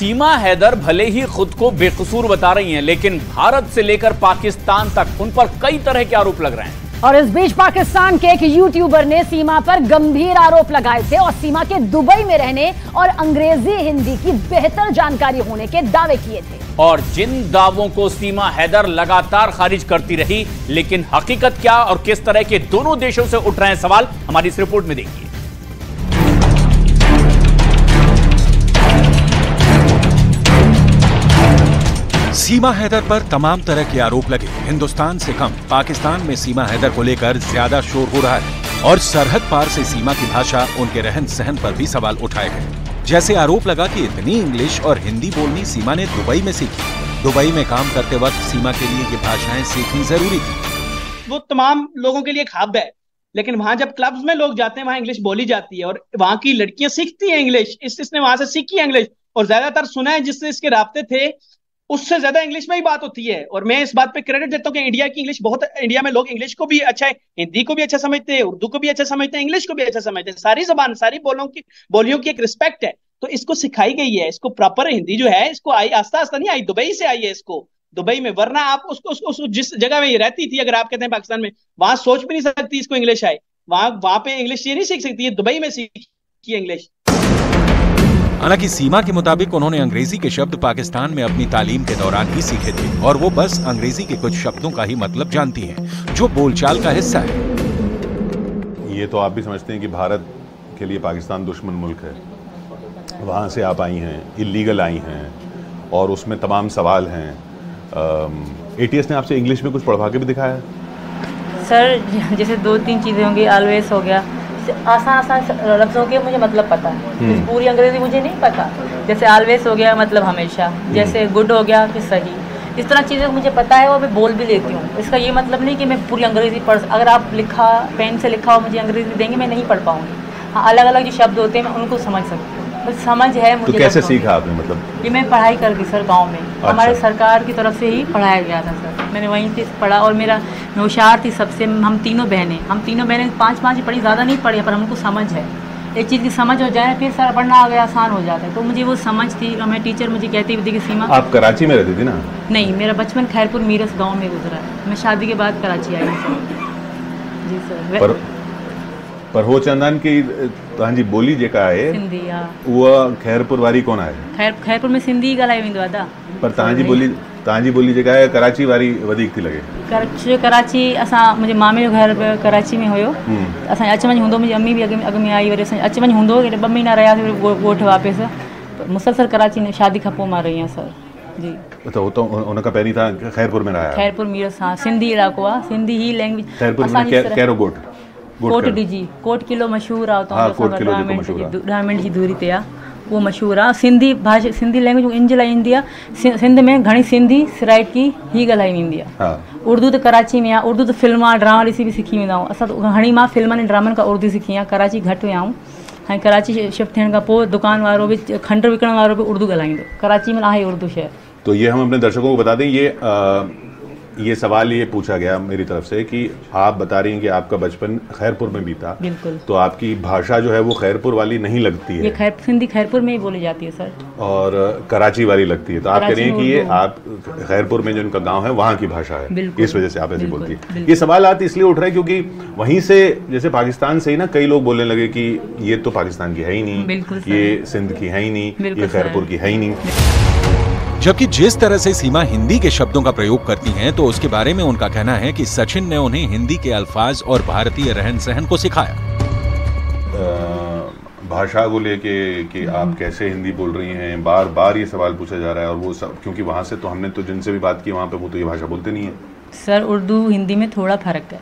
सीमा हैदर भले ही खुद को बेकसूर बता रही हैं, लेकिन भारत से लेकर पाकिस्तान तक उन पर कई तरह के आरोप लग रहे हैं। और इस बीच पाकिस्तान के एक यूट्यूबर ने सीमा पर गंभीर आरोप लगाए थे और सीमा के दुबई में रहने और अंग्रेजी हिंदी की बेहतर जानकारी होने के दावे किए थे। और जिन दावों को सीमा हैदर लगातार खारिज करती रही, लेकिन हकीकत क्या और किस तरह के दोनों देशों से उठ रहे हैं सवाल, हमारी इस रिपोर्ट में देखिए। सीमा हैदर पर तमाम तरह के आरोप लगे। हिंदुस्तान से कम पाकिस्तान में सीमा हैदर को लेकर ज्यादा शोर हो रहा है और सरहद पार से सीमा की भाषा, उनके रहन सहन पर भी सवाल उठाए गए। जैसे आरोप लगा कि इतनी इंग्लिश और हिंदी बोलनी सीमा ने दुबई में सीखी। दुबई में काम करते वक्त सीमा के लिए ये भाषाएं सीखनी जरूरी थी। वो तमाम लोगों के लिए एक हब है, लेकिन वहां जब क्लब्स में लोग जाते हैं वहां इंग्लिश बोली जाती है और वहां की लड़कियां सीखती हैं इंग्लिश। इसने वहां से सीखी है इंग्लिश और ज्यादातर सुना है जिससे इसके राब्ते थे उससे ज्यादा इंग्लिश में ही बात होती है। और मैं इस बात पे क्रेडिट देता हूँ कि इंडिया की इंग्लिश बहुत, इंडिया में लोग इंग्लिश को भी अच्छा है, हिंदी को भी अच्छा समझते हैं, उर्दू को भी अच्छा समझते हैं, इंग्लिश को भी अच्छा समझते हैं। सारी जबान, सारी बोलियों की एक रिस्पेक्ट है, तो इसको सिखाई गई है। इसको प्रॉपर हिंदी जो है इसको आई आस्ता आस्ता नहीं आई, दुबई से आई है इसको, दुबई में। वरना आप उसको जिस जगह में ये रहती थी, अगर आप कहते हैं पाकिस्तान में, वहां सोच भी नहीं सकती इसको इंग्लिश आए। वहां पे इंग्लिश ये नहीं सीख सकती है, दुबई में सीखी इंग्लिश। हालांकि सीमा के मुताबिक उन्होंने अंग्रेजी के शब्द पाकिस्तान में अपनी तालीम के दौरान ही सीखे थे और वो बस अंग्रेजी के कुछ शब्दों का ही मतलब जानती हैं, जो बोलचाल का हिस्सा है। ये तो आप भी समझते हैं कि भारत के लिए पाकिस्तान दुश्मन मुल्क है। वहाँ से आप आई हैं, इलीगल आई हैं और उसमें तमाम सवाल हैं। ATS ने आपसे इंग्लिश में कुछ पढ़वा के भी दिखाया? सर जैसे 2-3 चीज़ें होंगी, ऑलवेज हो गया, आसान लफ्ज़ों के मुझे मतलब पता है, पूरी अंग्रेजी मुझे नहीं पता। जैसे ऑलवेज हो गया मतलब हमेशा, जैसे गुड हो गया कि सही, इस तरह चीज़ें मुझे पता है और मैं बोल भी लेती हूँ। इसका ये मतलब नहीं कि मैं पूरी अंग्रेजी पढ़, अगर आप लिखा पेन से लिखा हो मुझे अंग्रेजी देंगे मैं नहीं पढ़ पाऊँगी। हाँ, अलग अलग जो शब्द होते हैं मैं उनको समझ सकती हूँ, बस समझ है मुझे। तो कैसे सीखा आपने? मतलब ये मैं पढ़ाई कर दी सर, गाँव में हमारे सरकार की तरफ से ही पढ़ाया गया था सर, मैंने वहीं से पढ़ा। और मैं होशियार थी सबसे, हम तीनों बहनें 5-5 पढ़ी, ज़्यादा नहीं पढ़ी, पर हमको समझ है। एक चीज़ की समझ हो जाए फिर सर पढ़ना आ गया आसान हो जाता है, तो मुझे वो समझ थी। और मैं टीचर मुझे कहती थी कि सीमा। आप कराची में रहती थी ना? नहीं, मेरा बचपन खैरपुर मीरस गाँव में गुजरा है। मैं शादी के बाद कराची आई सर। जी सर। पर हो चंदन की तव्हांजी बोली जेका है सिंधी, उहा खैरपुर वारी कोन आहे? खैरपुर में सिंधी ॻाल्हायो वेंदो आहे दा। पर तव्हांजी बोली जेका आहे कराची वारी वधीक थी लॻे। कराची असां, मुंहिंजे मामे जो घर कराची में हुयो, असां अच वञ हूंदो, मुंहिंजी अम्मी बि अॻ में आई, वरी असां अच वञ हूंदो, 2 महीना रहियासीं ॻोठु वापसि। मुसलसल कराची में शादी खां पोइ मां रही आहियां सर। जी तो उन खां पहिरीं तव्हां खैरपुर में रहिया? खैरपुर मीरस, हाँ, सिंधी इलाइक़ो आहे, सिंधी ही लैंग्वेज। खैरपुर में कहिड़ो ॻोठु? कोट डिजी, कोट किलो मशहूरु आहे, 10 मिंट जी दूरी ते आहे, उहो मशहूरु आहे। सिंधी भाषा, सिंधी लैंग्वेज इन जे लाइ ईंदी आहे, सिंध में घणी सिंधी सिराइकी ही ॻाल्हाई वेंदी आहे। उर्दू त कराची में आहे, उर्दू त फिल्म ड्रामा ॾिसी बि सिखी वेंदा आहियूं असां। त घणी मां फिल्मनि ऐं ड्रामनि खां उर्दू सिखी आहे, कराची घटि विया आहियूं। ऐं कराची शिफ्ट थियण खां पोइ दुकान वारो बि, खंडु विकण वारो बि उर्दू ॻाल्हाईंदो, कराची में आहे उर्दू शहर। तो ये हम अपने दर्शकों को बता दें, ये सवाल ये पूछा गया मेरी तरफ से कि आप बता रही हैं कि आपका बचपन खैरपुर में बीता, बिल्कुल, तो आपकी भाषा जो है वो खैरपुर वाली नहीं लगती है। ये सिंधी खैरपुर में ही बोली जाती है सर, और कराची वाली लगती है। तो आप कह रही हैं कि ये आप खैरपुर में जो उनका गांव है वहाँ की भाषा है, इस वजह से आप ऐसी बोलती है। ये सवाल आते इसलिए उठ रहे हैं क्योंकि वहीं से, जैसे पाकिस्तान से ही ना कई लोग बोलने लगे कि ये तो पाकिस्तान की है ही नहीं, ये सिंध की है ही नहीं, ये खैरपुर की है ही नहीं। जबकि जिस तरह से सीमा हिंदी के शब्दों का प्रयोग करती हैं, तो उसके बारे में उनका कहना है कि सचिन ने उन्हें हिंदी के अल्फाज और भारतीय रहन सहन को सिखाया। भाषा को लेके कि आप कैसे हिंदी बोल रही हैं, बार बार ये सवाल पूछा जा रहा है। और वो सब क्योंकि वहाँ से तो हमने तो जिनसे भी बात की वहाँ पे वो तो ये भाषा बोलते नहीं है। सर उर्दू हिंदी में थोड़ा फर्क है,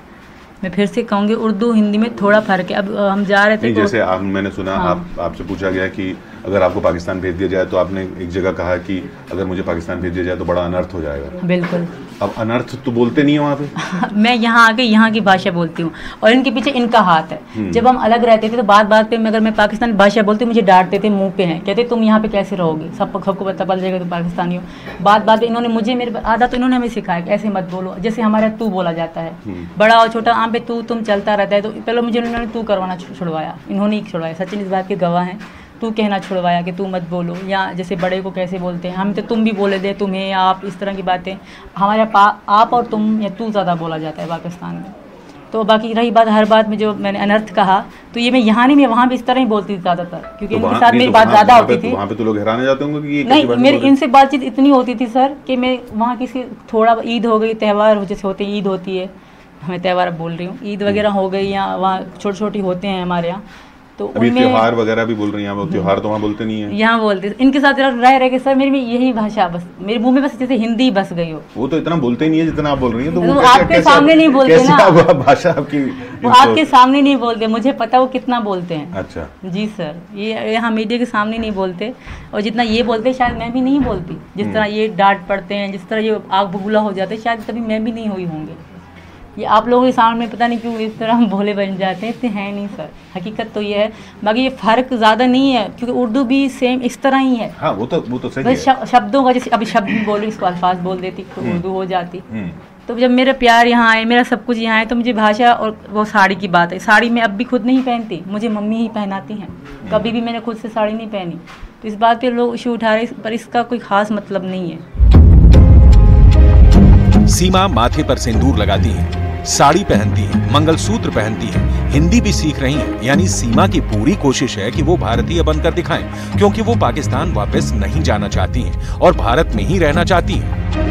मैं फिर से कहूँगी उर्दू हिंदी में थोड़ा फर्क है। अब हम जा रहे थे, जैसे मैंने सुना, आपसे पूछा गया कि अगर आपको पाकिस्तान भेज दिया जाए, तो आपने एक जगह कहा कि अगर मुझे पाकिस्तान भेज दिया जाए तो बड़ा अनर्थ हो जाएगा। बिल्कुल। अब अनर्थ तो बोलते नहीं है वहाँ पे। मैं यहाँ आके यहाँ की भाषा बोलती हूँ और इनके पीछे इनका हाथ है। जब हम अलग रहते थे तो बात पे अगर मैं पाकिस्तानी भाषा बोलती, मुझे डांटते थे, मुंह पे हैं, कहते तुम यहाँ पे कैसे रहोगे, सबको पता पड़ जाएगा तुम पाकिस्तानी हो। बात पे इन्होंने मुझे, मेरे आधा तो इन्होंने हमें सिखाया कि ऐसे मत बोलो। जैसे हमारे तू बोला जाता है, बड़ा और छोटा आम पे तू तुम चलता रहता है, तो पहले मुझे उन्होंने तू करवाना छुड़वाया, इन्होंने ही छुड़वाया। सचिन इस बात के गवाह हैं। तू कहना छुड़वाया कि तू मत बोलो, या जैसे बड़े को कैसे बोलते हैं, हम तो तुम भी बोले दे, तुम्हें, आप, इस तरह की बातें हमारे आप और तुम या तू ज़्यादा बोला जाता है पाकिस्तान में। तो बाकी रही बात हर बात में जो मैंने अनर्थ कहा, तो ये मैं यहाँ नहीं, मैं वहाँ भी इस तरह ही बोलती थी ज़्यादातर, क्योंकि इनके साथ मेरी बात ज़्यादा होती थी। वहाँ पे तो लोग हैरान जाते होंगे कि ये नहीं, मेरी इनसे बातचीत इतनी होती थी सर कि मैं वहाँ किसी थोड़ा ईद हो गई, त्यौहार जैसे होते हैं, ईद होती है, मैं त्यौहार अब बोल रही हूँ, ईद वगैरह हो गई, या वहाँ छोटे छोटे होते हैं हमारे यहाँ, तो अभी त्योहार वगैरह भी बोल रही हैं, त्योहार तो वहाँ बोलते नहीं है, यहाँ बोलते। इनके साथ रह के सर मेरी में यही भाषा, बस मेरे मुंह में बस जैसे हिंदी बस गई हो। वो तो इतना बोलते ही नहीं है जितना आप बोल रही हैं, तो वो आपके सामने नहीं बोलते ना, भाषा आपकी वो आपके सामने नहीं बोलते, मुझे पता वो कितना बोलते हैं। अच्छा जी सर, ये यहाँ मीडिया के सामने नहीं बोलते, और जितना ये बोलते शायद मैं भी नहीं बोलती, जिस तरह ये डांट पड़ते हैं, जिस तरह ये आग बबूला हो जाते हैं, शायद कभी मैं भी नहीं हुई होंगे। ये आप लोगों के सामने पता नहीं क्यों इस तरह हम भोले बन जाते हैं, इतने हैं नहीं सर, हकीकत तो ये है। बाकी ये फ़र्क ज़्यादा नहीं है, क्योंकि उर्दू भी सेम इस तरह ही है। हाँ, वो तो सही है। शब्दों का, जैसे अभी शब्द बोल रही, इसको अल्फाज बोल देती तो उर्दू हो जाती। तो जब मेरा प्यार यहाँ आए, मेरा सब कुछ यहाँ आए, तो मुझे भाषा और वो साड़ी की बात है, साड़ी मैं अब भी खुद नहीं पहनती, मुझे मम्मी ही पहनाती हैं, कभी भी मैंने खुद से साड़ी नहीं पहनी। तो इस बात पे लोग इशू उठा रहे, पर इसका कोई ख़ास मतलब नहीं है। सीमा माथे पर सिंदूर लगाती है, साड़ी पहनती है, मंगलसूत्र पहनती है, हिंदी भी सीख रही है, यानी सीमा की पूरी कोशिश है कि वो भारतीय बनकर दिखाएं, क्योंकि वो पाकिस्तान वापस नहीं जाना चाहती हैं और भारत में ही रहना चाहती हैं।